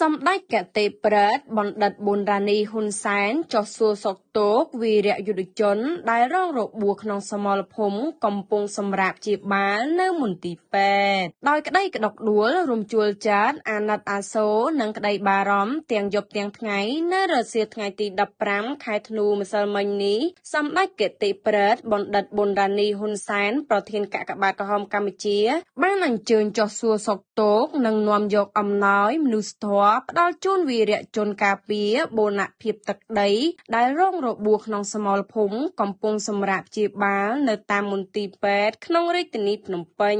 សម្ដេចកតេប្រេតបណ្ឌិតប៊ុនរ៉ានីហ៊ុនសែនចុះសួរសុខទុក្ខវីរយុទ្ធជនដែលរងរបួសក្នុងសមរភូមិកំពុងសម្រាកព្យាបាលនៅមន្ទីរពេទ្យដោយក្តីក្តុកក្តួលរំជួលចាត់អាណិតអាសូរនិងក្តីបារម្ភទាំងយប់ទាំងថ្ងៃនៅរសៀលថ្ងៃទី15ខែធ្នូម្សិលមិញនេះសម្ដេចកតេប្រេតបណ្ឌិតប៊ុនរ៉ានីហ៊ុនសែនប្រធានកាកបាទក្រហមកម្ពុជាបានអញ្ជើញចុះសួរសុខទុក្ខនិងនាំយកអំណោយមនុស្សធម៌ផ្ដល់ជូនវីរៈជនការពារបូរណភាពទឹកដីដែលរងរបួសក្នុងសមរភូមិកំពុងសម្រាកព្យាបាលនៅតាមមន្ទីរពេទ្យក្នុងរាជធានីភ្នំពេញ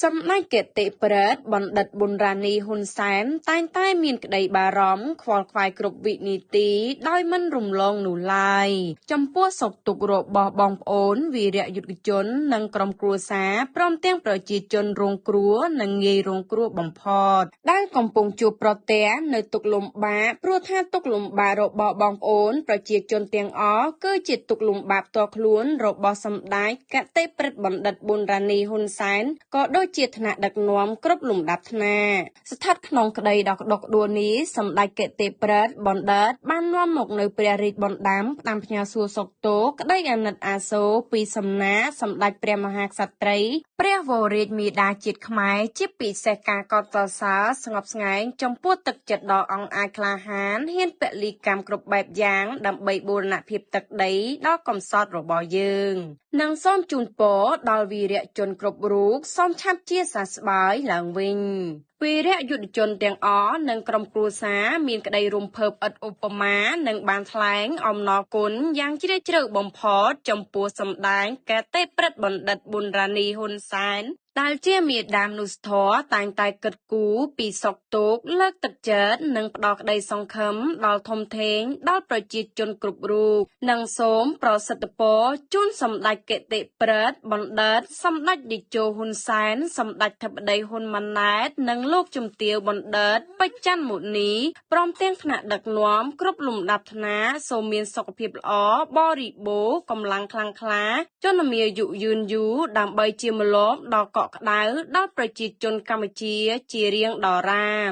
សម្ដេចកតេប្រេតបណ្ឌិតប៊ុនរ៉ានីហ៊ុនសែនតែងតែមានក្តីបារម្ភខ្វល់ខ្វាយគ្រប់វិនាទីដោយមិនរំលងនោះឡើយចំពោះសុខទុក្ខរបស់បងប្អូនវីរៈយុទ្ធជននិងក្រុមគ្រួសារព្រមទាំងប្រជាជនរងគ្រោះនិងងាយរងគ្រោះបំផុតដែលកំពុងជួបប្រទះនៅទុក្ខលំបាកព្រោះថាទុក្ខលំបាករបស់បងប្អូនប្រជាជនទាំងអស់គឺជាទុក្ខលំបាកផ្ទាល់ខ្លួនរបស់សម្ដេចកតេប្រេតបណ្ឌិតប៊ុនរ៉ានីហ៊ុនសែនក៏ដូចជាថ្នាក់ដឹកនាំគ្រប់លំដាប់ថ្នាក់ស្ថិតក្នុងក្តីដ៏ក្តុកក្តួលនេះសម្ដេចកតេប្រេតបណ្ឌិតបាននាំមកនៅព្រះរាជបណ្ដាំផ្ដាំផ្ញើសួរសុខទុក្ខក្តីអាណិតអាសូរពីសំណាក់សម្ដេចព្រះមហាក្សត្រីព្រះវររាជមាតាជាតិខ្មែរជាពិសេសការកោតសរសើរស្ងប់ស្ងាយចំពោះទឹកចិត្តដ៏អង់អាចក្លាហានហ៊ានពលីកម្មគ្រប់បែបយ៉ាងដើម្បីបូរណភាពទឹកដីដ៏កំសត់របស់យើងនិងសូមជូនពរដល់វីរៈជនគ្រប់រូបសូមឆាប់ជាសះស្បើយឡើងវិញវីរៈយុទ្ធជនទាំងអស់និងក្រុមគ្រួសារមានក្តីរំភើបឥតឧបមានិងបានថ្លែងអំណរគុណយ៉ាងជ្រាលជ្រៅបំផុតចំពោះសម្ដេចកតេប្រេតបណ្ឌិតប៊ុនរ៉ានីហ៊ុនសែនដែលជាមាតាមនុស្សធម៌តែងតែគិតគូរពីសុខទុក្ខលើកទឹកចិត្តនិងផ្ដល់ក្តីសង្ឃឹមដល់ធំធេងដល់ប្រជាជនគ្រប់រូបនិងសូមប្រសិទ្ធពរជូនសម្ដេចកតេប្រេតបណ្ឌិតសម្ដេចតេជោហ៊ុនសែនសម្ដេចធិបតីហ៊ុនម៉ាណែតនិងលោកជំទាវបណ្ឌិតពេជ្រច័ន្ទមុនីព្រមទាំងថ្នាក់ដឹកនាំគ្រប់លំដាប់ថ្នាក់សូមមានសុខភាពល្អបរិបូរណ៍កម្លាំងខ្លាំងក្លាជនមាយុយឺនយូរដើម្បីជាម្លប់ដ៏កក់ក្ដៅដល់ប្រជាជនកម្ពុជាជារៀងដរាប